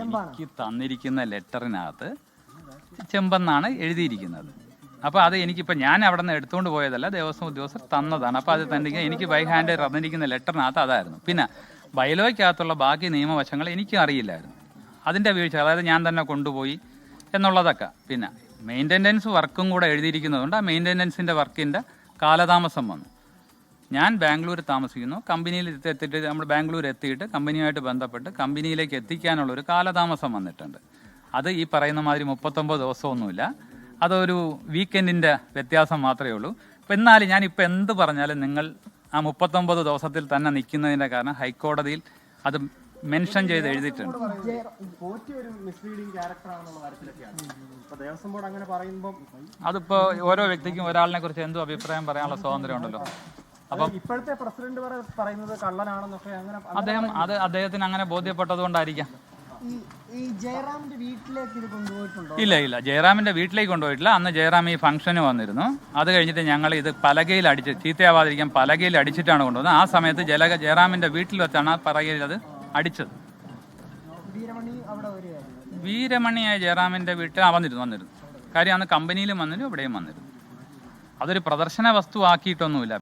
എനിക്ക് തന്നിരിക്കുന്ന ലെറ്ററിനകത്ത് ചെമ്പെന്നാണ് എഴുതിയിരിക്കുന്നത്. അപ്പോൾ അത് എനിക്കിപ്പോൾ ഞാൻ അവിടെ നിന്ന് എടുത്തുകൊണ്ട് പോയതല്ല, ദേവസ്വം ഉദ്യോഗസ്ഥർ തന്നതാണ്. അപ്പോൾ അത് തന്നെ എനിക്ക് ബൈ ഹാൻഡ് തന്നിരിക്കുന്ന ലെറ്ററിനകത്ത് അതായിരുന്നു. പിന്നെ ബൈലോയ്ക്കകത്തുള്ള ബാക്കി നിയമവശങ്ങൾ എനിക്കും അറിയില്ലായിരുന്നു. അതിൻ്റെ വീഴ്ച, അതായത് ഞാൻ തന്നെ കൊണ്ടുപോയി എന്നുള്ളതൊക്കെ. പിന്നെ മെയിൻ്റെനൻസ് വർക്കും കൂടെ എഴുതിയിരിക്കുന്നതുകൊണ്ട് ആ മെയിൻ്റെനൻസിൻ്റെ വർക്കിൻ്റെ കാലതാമസം വന്നു. ഞാൻ ബാംഗ്ലൂർ താമസിക്കുന്നു, കമ്പനിയിൽ എത്തിയിട്ട് നമ്മൾ ബാംഗ്ലൂർ എത്തിയിട്ട് കമ്പനിയുമായിട്ട് ബന്ധപ്പെട്ട് കമ്പനിയിലേക്ക് എത്തിക്കാനുള്ളൊരു കാലതാമസം വന്നിട്ടുണ്ട്. അത് ഈ പറയുന്ന മാതിരി 39 ദിവസമൊന്നുമില്ല, അതൊരു വീക്കെൻഡിൻ്റെ വ്യത്യാസം മാത്രമേ ഉള്ളൂ. അപ്പം എന്നാലും ഞാനിപ്പോൾ എന്ത് പറഞ്ഞാലും നിങ്ങൾ ആ 39 ദിവസത്തിൽ തന്നെ നിൽക്കുന്നതിൻ്റെ കാരണം ഹൈക്കോടതിയിൽ അത് മെൻഷൻ ചെയ്ത് എഴുതിയിട്ടുണ്ട്. അതിപ്പോൾ ഓരോ വ്യക്തിക്കും ഒരാളിനെ കുറിച്ച് എന്തും അഭിപ്രായം പറയാനുള്ള സ്വാതന്ത്ര്യം ഉണ്ടല്ലോ. അപ്പം ഇപ്പോഴത്തെ പ്രസിഡന്റ് പറയുന്നത് കള്ളനാണെന്നൊക്കെ അദ്ദേഹത്തിന് അങ്ങനെ ബോധ്യപ്പെട്ടത് കൊണ്ടായിരിക്കാം. ഇല്ല, ജയറാമിന്റെ വീട്ടിലേക്ക് കൊണ്ടുപോയിട്ടില്ല. അന്ന് ജയറാം ഈ ഫംഗ്ഷന് വന്നിരുന്നു. അത് കഴിഞ്ഞിട്ട് ഞങ്ങൾ ഇത് പലകയിൽ അടിച്ച്, ചീത്തയാവാതിരിക്കാൻ പലകയിൽ അടിച്ചിട്ടാണ് കൊണ്ടുവന്നത്. ആ സമയത്ത് ജയറാമിന്റെ വീട്ടിൽ വെച്ചാണ് ആ പലകയിൽ അത് അടിച്ചത്. വീരമണിയായ ജയറാമിന്റെ വീട്ടിൽ വന്നിരുന്നു. കാര്യം അന്ന് കമ്പനിയിലും വന്നിരുന്നു, ഇവിടെയും വന്നിരുന്നു. അതൊരു പ്രദർശന വസ്തു ആക്കിയിട്ടൊന്നുമില്ല.